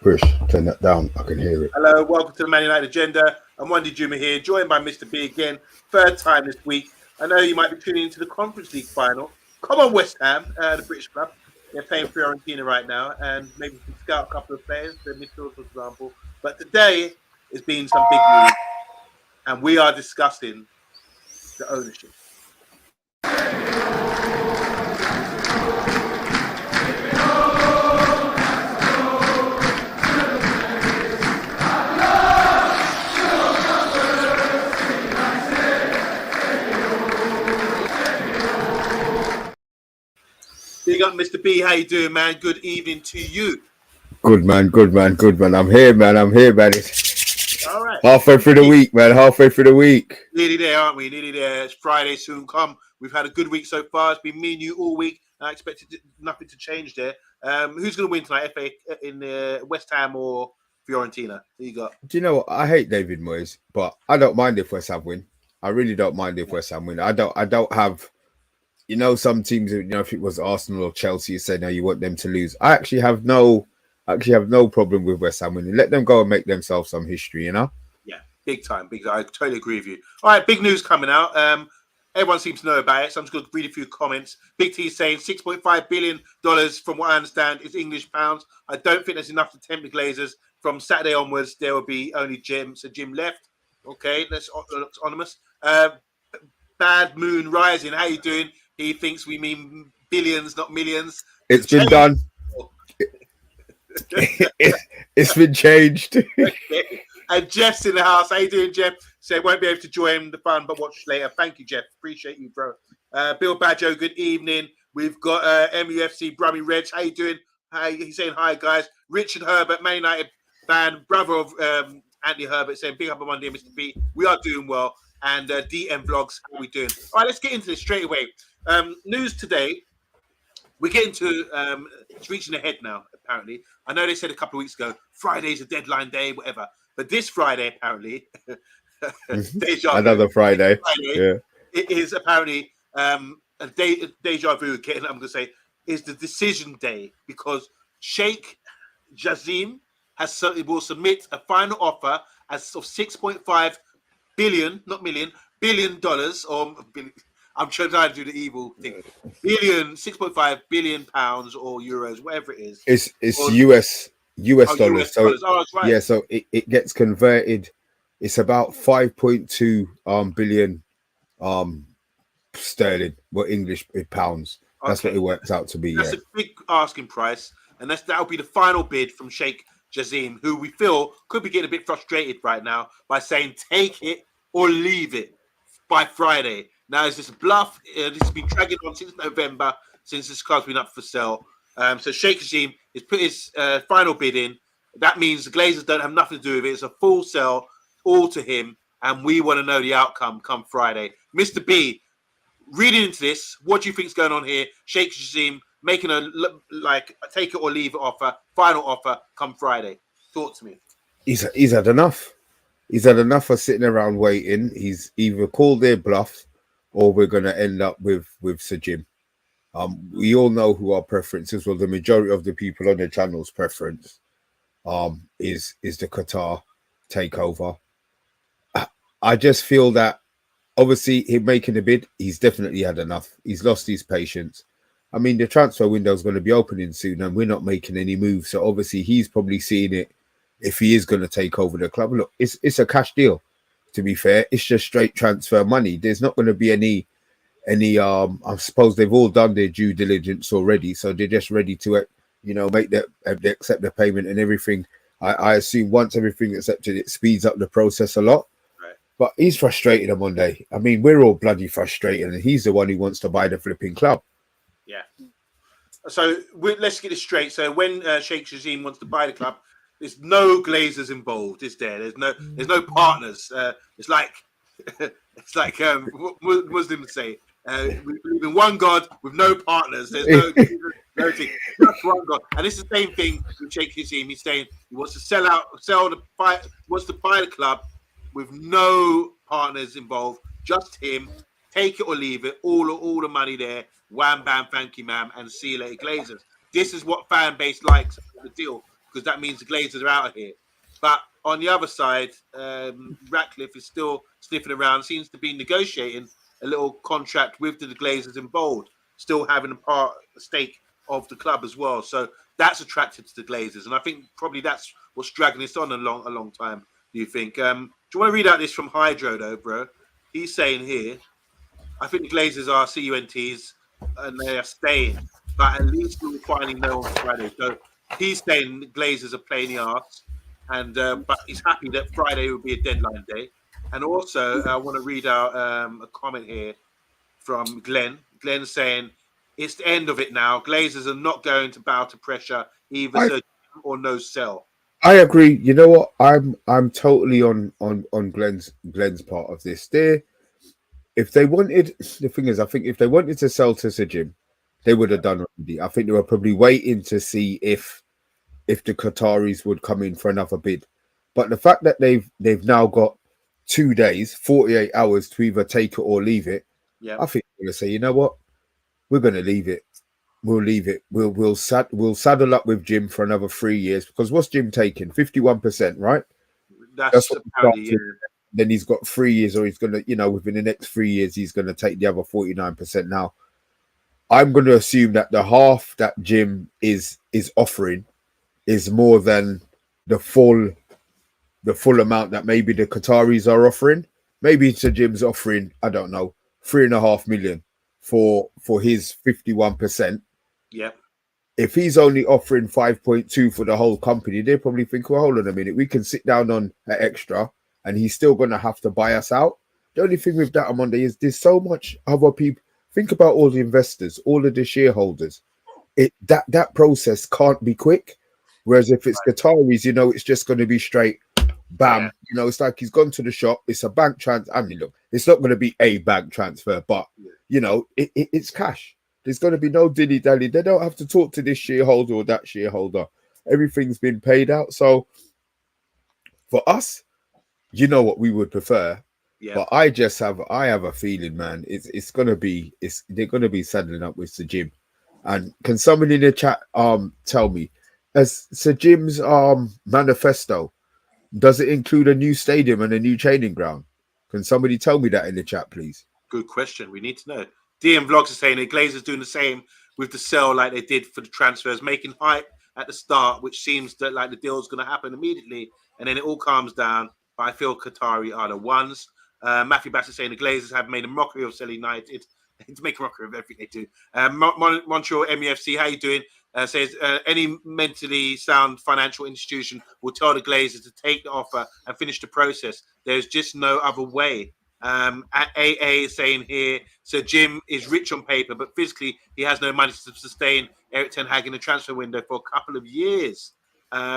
Push, turn that down. I can hear it. Hello, welcome to the Man United Agenda. I'm OMONDI Juma here, joined by Mr. B again, third time this week. I know you might be tuning into the Conference League final. Come on, West Ham, the British club. They're playing Fiorentina right now, and maybe we can scout a couple of players, the midfield, for example. But today has been some big news, and we are discussing the ownership. Big up, Mr. B. How you doing, man? Good evening to you. Good man, good man, good man. I'm here, man. It's all right. Halfway through the week, man. Halfway through the week. Nearly there, aren't we? Nearly there. It's Friday soon come. We've had a good week so far. It's been me and you all week. I expected nothing to change there. Who's going to win tonight, FA in West Ham or Fiorentina? Who you got? Do you know what? I hate David Moyes, but I don't mind if West Ham win. I really don't mind if West Ham win. I don't have, you know, some teams, you know, if it was Arsenal or Chelsea, you say, no, you want them to lose. I actually have no problem with West Ham winning. Let them go and make themselves some history, you know? Yeah, big time. I totally agree with you. All right, big news coming out. Everyone seems to know about it, so I'm just going to read a few comments. Big T saying $6.5 billion, from what I understand, is English pounds. I don't think there's enough to tempt the Glazers. From Saturday onwards, there will be only Jim. So Jim left. Okay, that's anonymous. Bad Moon Rising, how you doing? He thinks we mean billions, not millions. It's been done. It's been changed. Okay. And Jeff's in the house. How you doing, Jeff? So won't be able to join the fun, but watch later. Thank you, Jeff. Appreciate you, bro. Bill Badjo, good evening. We've got MUFC Brummy Reg. How you doing? Hi, he's saying hi, guys. Richard Herbert, Man United fan, brother of Anthony Herbert, saying big up on Monday, Mr. B. We are doing well. And DM Vlogs, how are we doing? All right, let's get into this straight away. News today. We're getting to it's reaching ahead now, apparently. I know they said a couple of weeks ago, Friday's a deadline day, whatever. But this Friday, apparently, another Friday. Yeah. It is apparently a deja vu, I'm going to say, is the decision day because Sheikh Jassim will submit a final offer as of $6.5 billion, not million, $billion, or I'm trying to do the evil thing. $6.5 billion pounds or euros, whatever it is. It's US dollars. US dollars. Oh, that's right. Yeah, so it gets converted. It's about 5.2 billion sterling, or English pounds. That's what it works out to be. That's a big asking price, and that'll be the final bid from Sheikh Jassim, who we feel could be getting a bit frustrated right now by saying take it or leave it by Friday. Now, is this a bluff? This has been dragging on since November, since this car's been up for sale. So Sheikh Jassim has put his final bid in. That means the Glazers don't have nothing to do with it. It's a full sell, all to him, and we want to know the outcome come Friday. Mr. B, reading into this, what do you think is going on here? Sheikh Jassim making a take it or leave it offer, final offer come Friday. Talk to me. He's had enough. He's had enough of sitting around waiting. He's either called their bluff, or we're going to end up with Sir Jim. We all know who our preference is. Well, the majority of the people on the channel's preference is the Qatar takeover. I just feel that obviously him making a bid, he's definitely had enough. He's lost his patience. I mean, the transfer window is going to be opening soon, and we're not making any moves. So obviously he's probably seeing it. If he is going to take over the club, look, it's a cash deal. To be fair, it's just straight transfer money. There's not going to be any. I suppose they've all done their due diligence already, so they're just ready to, make they accept the payment and everything. I assume once everything accepted, it speeds up the process a lot. Right. But he's frustrated on Monday. I mean, we're all bloody frustrated, and he's the one who wants to buy the flipping club. Yeah. So let's get this straight. So when Sheikh Jassim wants to buy the club, there's no Glazers involved, is there? There's no partners. It's like Muslims say, we believe in one God with no partners. There's no thing, just one God. And it's the same thing with Sheikh Jassim. He's saying he wants to wants to buy the club with no partners involved, just him. Take it or leave it. All the money there. Wham bam, thank you, ma'am, and see you later, Glazers. This is what fan base likes the deal. because that means the Glazers are out of here. But on the other side, Ratcliffe is still sniffing around, seems to be negotiating a little contract with the Glazers in bold, still having a stake of the club as well. So that's attracted to the Glazers, and I think probably that's what's dragging this on a long time. Do you think? Do you want to read out this from Hydro though, bro? He's saying here, I think the Glazers are CUNTs and they are staying, but at least we will finally know on Friday. So he's saying the Glazers are playing the arse, and but he's happy that Friday will be a deadline day. And also, I want to read out a comment here from Glenn. Glenn saying it's the end of it now. Glazers are not going to bow to pressure, either I Sir or no sell. I agree. You know what? I'm totally on Glenn's part of this. If they wanted, the thing is, I think if they wanted to sell to Sir Jim, they would have done already. I think they were probably waiting to see if the Qataris would come in for another bid. But the fact that they've now got 2 days, 48 hours to either take it or leave it, Yeah, I think they're gonna say, you know what, we're gonna leave it. We'll leave it. We'll saddle up with Jim for another 3 years, because what's Jim taking? 51%, right? That's that's what he apparently starts with. Then he's got 3 years, or he's gonna, within the next 3 years, he's gonna take the other 49%. Now, I'm gonna assume that the half that Jim is offering is more than the full amount that maybe the Qataris are offering. Maybe Sir Jim's offering, I don't know, 3.5 million for his 51%. yeah, If he's only offering 5.2 for the whole company, they probably think, well, hold on a minute, we can sit down on an extra, and he's still gonna have to buy us out. The only thing with that on Monday is there's so much other people. Think about all the investors, all of the shareholders. That process can't be quick. Whereas if it's Qataris, it's just going to be straight, yeah, bam. It's like he's gone to the shop. It's a bank transfer. I mean, look, it's not going to be a bank transfer, but it's cash. There's going to be no dilly dally. They don't have to talk to this shareholder or that shareholder. Everything's been paid out. So for us, what we would prefer. yeah. But I have a feeling, man. They're gonna be saddling up with Sir Jim. And can someone in the chat tell me, as Sir Jim's manifesto, does it include a new stadium and a new training ground? Can somebody tell me that in the chat, please? Good question. We need to know. DM Vlogs is saying the Glazers doing the same with the sell like they did for the transfers, making hype at the start, which seems that like the deal's going to happen immediately, and then it all calms down. But I feel Qatari are the ones. Matthew Bass is saying the Glazers have made a mockery of selling United. To make a mockery of everything they do. Montreal MUFC, how you doing? Says any mentally sound financial institution will tell the Glazers to take the offer and finish the process. There's just no other way. At AA is saying here, so Jim is rich on paper, but physically he has no money to sustain Eric Ten Hag in the transfer window for a couple of years.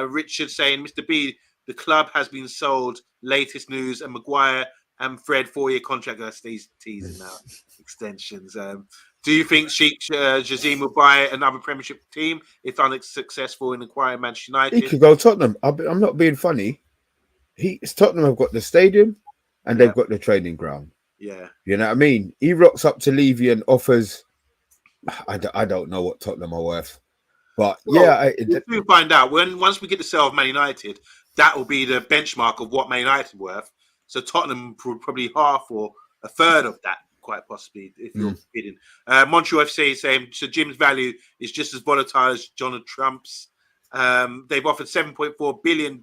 Richard saying, Mr. B, the club has been sold. Latest news, and Maguire and Fred 4-year contract. He's teasing now extensions. Do you think Sheikh Jassim will buy another Premiership team if unsuccessful in acquiring Manchester United? He could go Tottenham. I'm not being funny. Tottenham have got the stadium and they've got the training ground. Yeah. You know what I mean? He rocks up to Levy and offers. I don't know what Tottenham are worth. But we'll find out. Once we get the sale of Man United, that will be the benchmark of what Man United worth. So Tottenham probably half or a third of that, quite possibly, if you're bidding. Montreal FC is saying, so Jim's value is just as volatile as Donald Trump's. They've offered $7.4 billion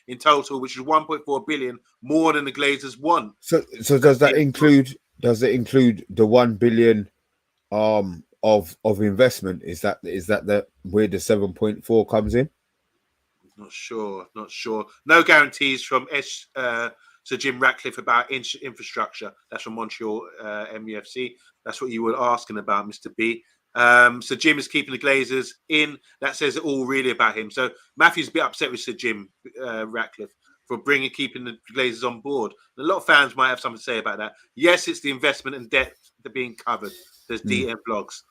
in total, which is $1.4 billion more than the Glazers want. So does that include? Does it include the $1 billion of investment? Is that where the 7.4 comes in? Not sure. No guarantees from Sir Jim Ratcliffe about infrastructure. That's from Montreal MUFC. That's what you were asking about, Mr. B. So Jim is keeping the Glazers in. That says it all really about him. So Matthew's a bit upset with Sir Jim Ratcliffe for keeping the Glazers on board. And a lot of fans might have something to say about that. Yes, it's the investment and debt that are being covered. There's DM Vlogs.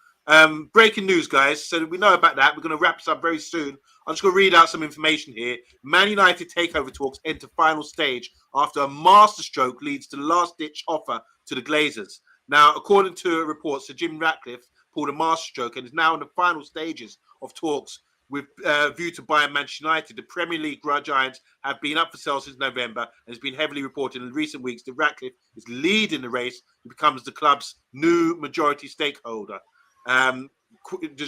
Breaking news, guys. So we know about that. We're going to wrap this up very soon. I'm just going to read out some information here. Man United takeover talks enter final stage after a masterstroke leads to the last-ditch offer to the Glazers. Now, according to reports, Sir Jim Ratcliffe pulled a masterstroke and is now in the final stages of talks with view to buy Manchester United. The Premier League giants have been up for sale since November, and it's been heavily reported in recent weeks that Ratcliffe is leading the race and becomes the club's new majority stakeholder.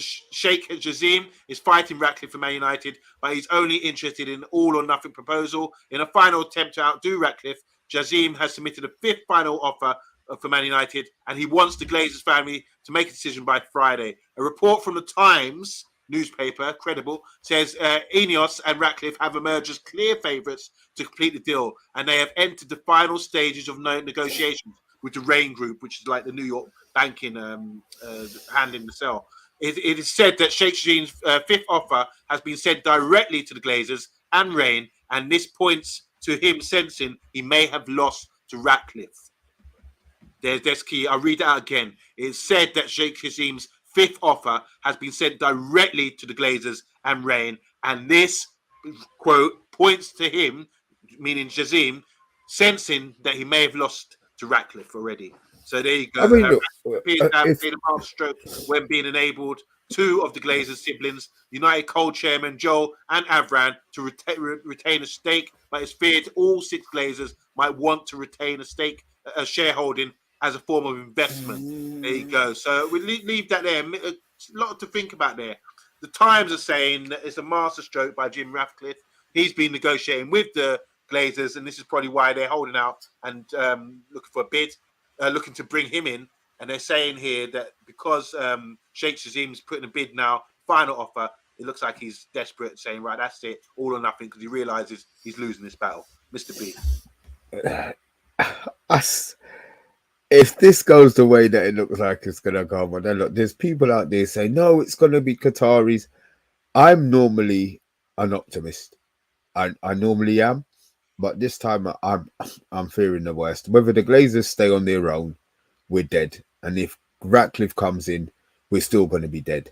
Sheikh Jassim is fighting Ratcliffe for Man United, but he's only interested in all or nothing proposal. In a final attempt to outdo Ratcliffe, Jassim has submitted a fifth final offer for Man United, and he wants the Glazers family to make a decision by Friday. A report from the Times newspaper, credible, says Ineos and Ratcliffe have emerged as clear favourites to complete the deal, and they have entered the final stages of negotiations with the Rain Group, which is like the New York banking handling the sale. It is said that Sheikh Jassim's fifth offer has been sent directly to the Glazers and Rain, and this points to him sensing he may have lost to Ratcliffe. There's key. I'll read it out again. It's said that Sheikh Jassim's fifth offer has been sent directly to the Glazers and Rain, and this, quote, points to him, meaning Jassim, sensing that he may have lost to Ratcliffe already. So there you go. I mean, look, appears to have played a masterstroke when being enabled two of the Glazers' siblings, United co-chairman Joel and Avran, to retain a stake, but it's feared all six Glazers might want to retain a shareholding as a form of investment. There you go. So we leave that there. A lot to think about there. The Times are saying that it's a masterstroke by Jim Ratcliffe. He's been negotiating with the Glazers, and this is probably why they're holding out and looking for a bid, looking to bring him in. And they're saying here that because Sheikh Jassim's putting a bid now, final offer, it looks like he's desperate, saying, right, that's it, all or nothing, because he realizes he's losing this battle. Mr. B. If this goes the way that it looks like it's going to go, well, then look, there's people out there saying, no, it's going to be Qataris. I'm normally an optimist. I normally am. But this time I'm fearing the worst. Whether the Glazers stay on their own, we're dead. And if Ratcliffe comes in, we're still going to be dead.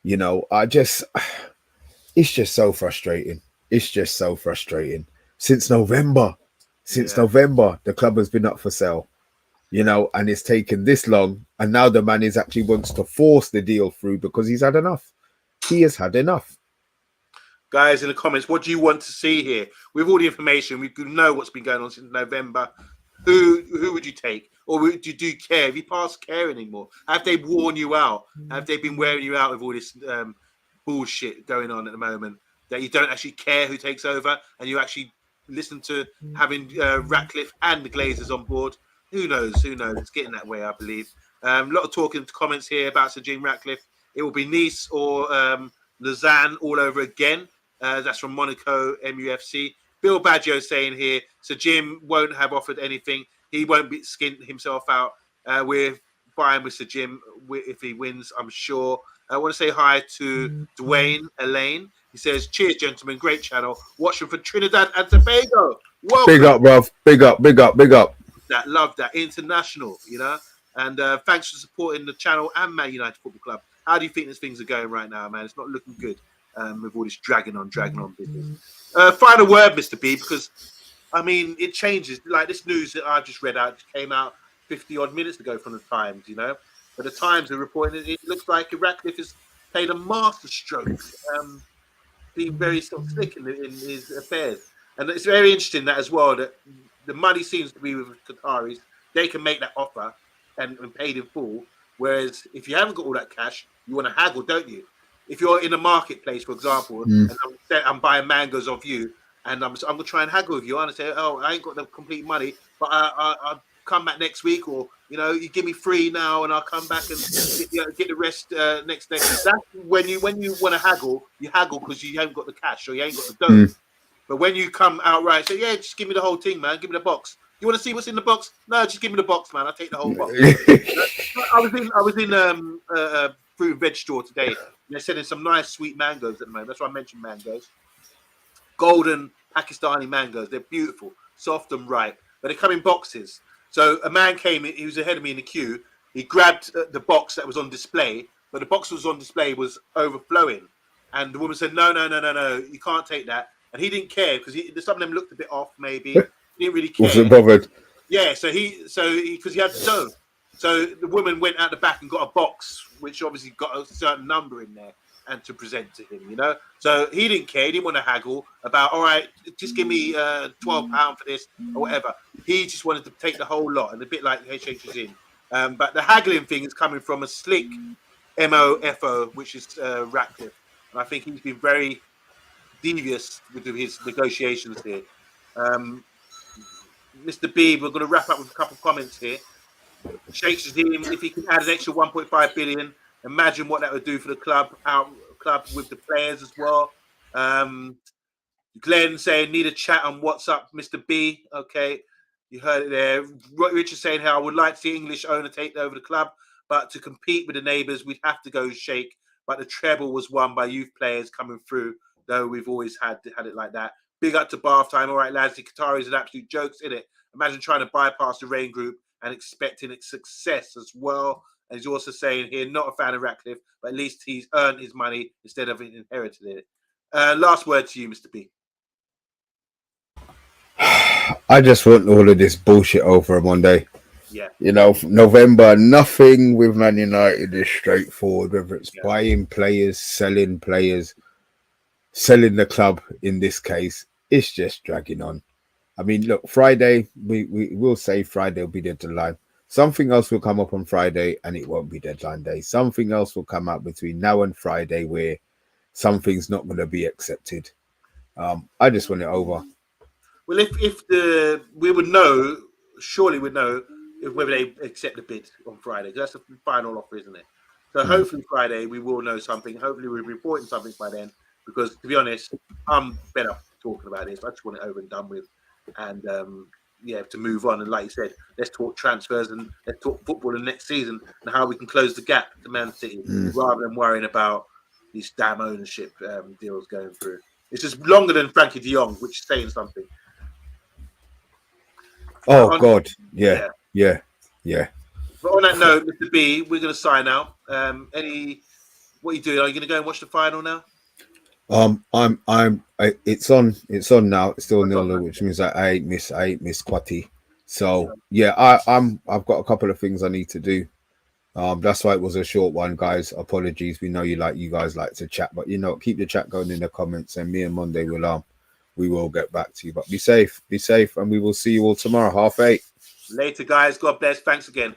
You know, it's just so frustrating. It's just so frustrating. Since November, the club has been up for sale. You know, and it's taken this long, and now the man actually wants to force the deal through because he's had enough. He has had enough. Guys, in the comments, what do you want to see here? With all the information, we know what's been going on since November. Who would you take? Or do you care? Have you past care anymore? Have they worn you out? Have they been wearing you out with all this bullshit going on at the moment? That you don't actually care who takes over, and you actually listen to having Ratcliffe and the Glazers on board? Who knows? Who knows? It's getting that way, I believe. A lot of talking comments here about Sir Jim Ratcliffe. It will be Nice or Lausanne all over again. That's from Monaco MUFC. Bill Baggio saying here, Sir Jim won't have offered anything. He won't be skinned himself out. We're buying with Sir Jim if he wins, I'm sure. I want to say hi to Dwayne Elaine. He says, cheers, gentlemen. Great channel. Watching for Trinidad and Tobago. Welcome. Big up, bruv. Big up, big up, big up. Love that. International, you know. And thanks for supporting the channel and Man United Football Club. How do you think things are going right now, man? It's not looking good with all this dragging on business. Final word, Mr. B, because, I mean, it changes. Like this news that I just read out came out 50-odd minutes ago from the Times, you know. But the Times are reporting it looks like Ratcliffe has played a masterstroke, being very sort of slick in his affairs. And it's very interesting that as well, that the money seems to be with Qataris. They can make that offer and paid in full. Whereas if you haven't got all that cash, you want to haggle, don't you? If you're in a marketplace, for example, and I'm buying mangoes off you, and I'm going to try and haggle with you, and I say, oh, I ain't got the complete money, but I'll come back next week, or, you know, you give me 3 now, and I'll come back and get the rest next day. That's when you want to haggle, you haggle because you haven't got the cash, or you ain't got the dough. But when you come outright, say, yeah, just give me the whole thing, man. Give me the box. You want to see what's in the box? No, just give me the box, man. I'll take the whole box. I was in fruit and veg store today. And they're selling some nice sweet mangoes at the moment. That's why I mentioned mangoes. Golden Pakistani mangoes. They're beautiful, soft and ripe. But they come in boxes. So a man came in. He was ahead of me in the queue. He grabbed the box that was on display, but the box that was on display was overflowing. And the woman said, no, you can't take that. And he didn't care because some of them looked a bit off, maybe. He didn't really care. Wasn't bothered. Yeah, so because he had the dough. So the woman went out the back and got a box, which obviously got a certain number in there. and to present to him, you know. So he didn't care. He didn't want to haggle about, all right, just give me £12 for this or whatever. He just wanted to take the whole lot, and a bit like Sheikh Jassim. But the haggling thing is coming from a slick MOFO, which is Ratcliffe. And I think he's been very devious with his negotiations here. Mr. B, we're going to wrap up with a couple of comments here. Sheikh Jassim, if he can add an extra 1.5 billion, imagine what that would do for the club with the players as well. Glenn saying, need a chat on WhatsApp, Mr. B. Okay, you heard it there. Richard saying how I would like to see English owner take over the club, but to compete with the neighbours, we'd have to go Sheikh. But the treble was won by youth players coming through, though we've always had it like that. Big up to Bath Time. All right, lads, the Qataris are absolute jokes, isn't it? Imagine trying to bypass the Rain Group and expecting its success as well. And he's also saying here, not a fan of Ratcliffe, but at least he's earned his money instead of inherited it. Last word to you, Mr. B. I just want all of this bullshit over on Monday. Yeah. You know, November, nothing with Man United is straightforward, whether it's buying players, selling the club in this case. It's just dragging on. I mean, look, Friday, we will say Friday will be the deadline. Something else will come up on Friday and it won't be deadline day. Something else will come out between now and Friday where something's not going to be accepted. I just want it over. Well, if we would know, surely we'd know whether they accept the bid on Friday, because that's the final offer, isn't it? So hopefully Friday we will know something. Hopefully we'll be reporting something by then, because to be honest, I'm better talking about this. I just want it over and done with, and to move on. And like you said, let's talk transfers and let's talk football in next season and how we can close the gap to Man City, rather than worrying about these damn ownership deals going through. It's just longer than Frankie de Jong, which is saying something. Oh, God. Yeah. But on that note, Mr. B, we're going to sign out. What are you doing? Are you going to go and watch the final now? It's on now. It's still 0-0, which means that I ain't miss Quatty. So yeah, I've got a couple of things I need to do. That's why it was a short one, guys. Apologies. We know you guys like to chat, but keep the chat going in the comments, and me and Monday we will get back to you. But be safe, and we will see you all tomorrow, 8:30. Later, guys. God bless. Thanks again.